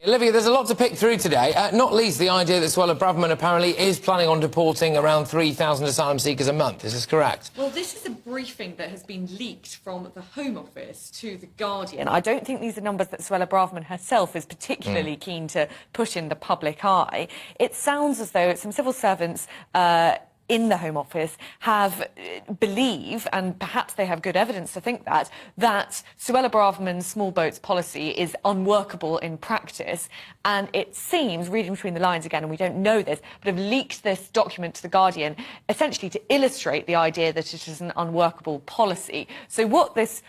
Olivia, there's a lot to pick through today, not least the idea that Suella Braverman apparently is planning on deporting around 3,000 asylum seekers a month. Is this correct? Well, this is a briefing that has been leaked from the Home Office to The Guardian. I don't think these are numbers that Suella Braverman herself is particularly keen to put in the public eye. It sounds as though some civil servants in the Home Office believe, and perhaps they have good evidence to think that Suella Braverman's small boats policy is unworkable in practice. And it seems, reading between the lines again, and we don't know this, but have leaked this document to The Guardian essentially to illustrate the idea that it is an unworkable policy. So what this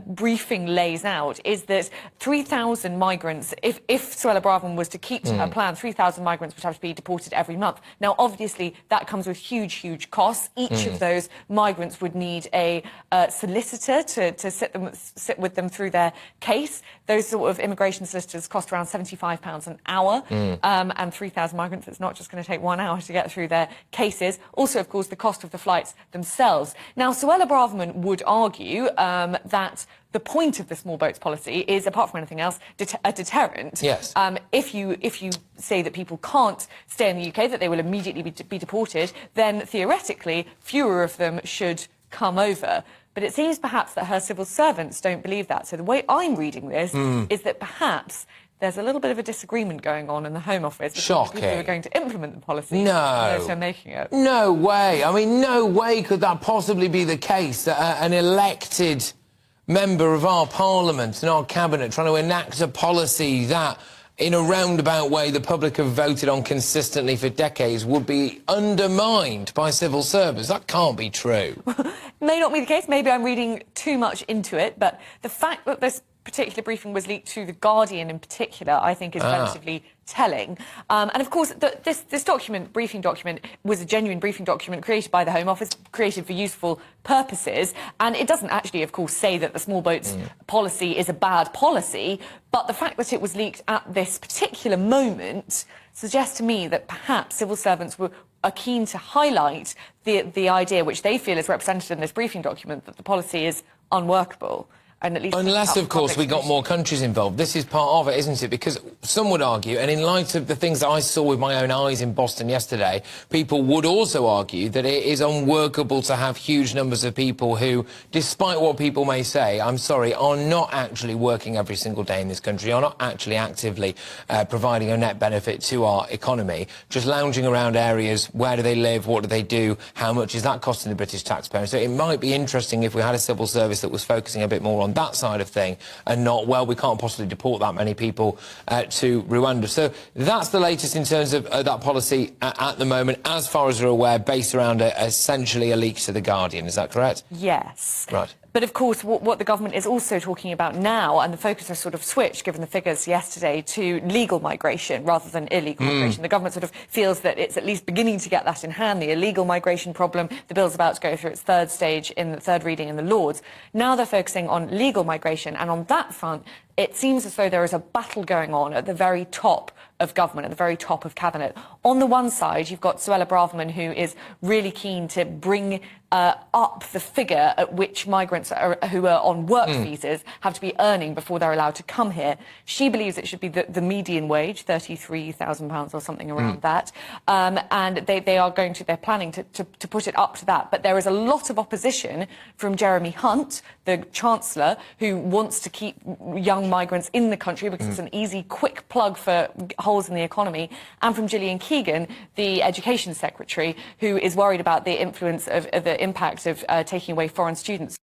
briefing lays out is that 3,000 migrants, if Suella Braverman was to keep to her plan, 3,000 migrants would have to be deported every month. Now, obviously, that comes with huge costs. Each of those migrants would need a solicitor to sit with them through their case. Those sort of immigration solicitors cost around £75 an hour, and 3,000 migrants, it's not just going to take 1 hour to get through their cases. Also, of course, the cost of the flights themselves. Now, Suella Braverman would argue that the point of the small boats policy is, apart from anything else, a deterrent. Yes. If you say that people can't stay in the UK, that they will immediately be deported, then theoretically fewer of them should come over. But it seems perhaps that her civil servants don't believe that. So the way I'm reading this is that perhaps there's a little bit of a disagreement going on in the Home Office between the people who are going to implement the policy and those who are making it. No way. I mean, no way could that possibly be the case, that an elected member of our parliament and our cabinet trying to enact a policy that, in a roundabout way, the public have voted on consistently for decades would be undermined by civil servants. That can't be true. May not be the case. Maybe I'm reading too much into it, but the fact that this particular briefing was leaked to The Guardian in particular, I think is relatively telling. And of course, this briefing document, was a genuine briefing document created by the Home Office, created for useful purposes. And it doesn't actually, of course, say that the small boats policy is a bad policy. But the fact that it was leaked at this particular moment suggests to me that perhaps civil servants are keen to highlight the idea, which they feel is represented in this briefing document, that the policy is unworkable. And at least unless, of course, we got more countries involved. This is part of it, isn't it? Because some would argue, and in light of the things that I saw with my own eyes in Boston yesterday, people would also argue that it is unworkable to have huge numbers of people who, despite what people may say, I'm sorry, are not actually working every single day in this country, are not actually actively providing a net benefit to our economy, just lounging around areas. Where do they live? What do they do? How much is that costing the British taxpayer? So it might be interesting if we had a civil service that was focusing a bit more on that side of thing and not, well, we can't possibly deport that many people to Rwanda. So that's the latest in terms of that policy at the moment, as far as we're aware, based around essentially a leak to The Guardian. Is that correct? Yes. Right. But, of course, what the government is also talking about now, and the focus has sort of switched, given the figures yesterday, to legal migration rather than illegal migration. The government sort of feels that it's at least beginning to get that in hand, the illegal migration problem. The bill's about to go through its third reading in the Lords. Now they're focusing on legal migration, and on that front, it seems as though there is a battle going on at the very top of government, at the very top of cabinet. On the one side, you've got Suella Braverman, who is really keen to bring up the figure at which migrants who are on work visas have to be earning before they're allowed to come here. She believes it should be the median wage, £33,000 or something around that, and they're planning to put it up to that. But there is a lot of opposition from Jeremy Hunt, the Chancellor, who wants to keep young migrants in the country because it's an easy, quick plug for holes in the economy, and from Gillian Keegan, the Education Secretary, who is worried about the influence of the impact of taking away foreign students.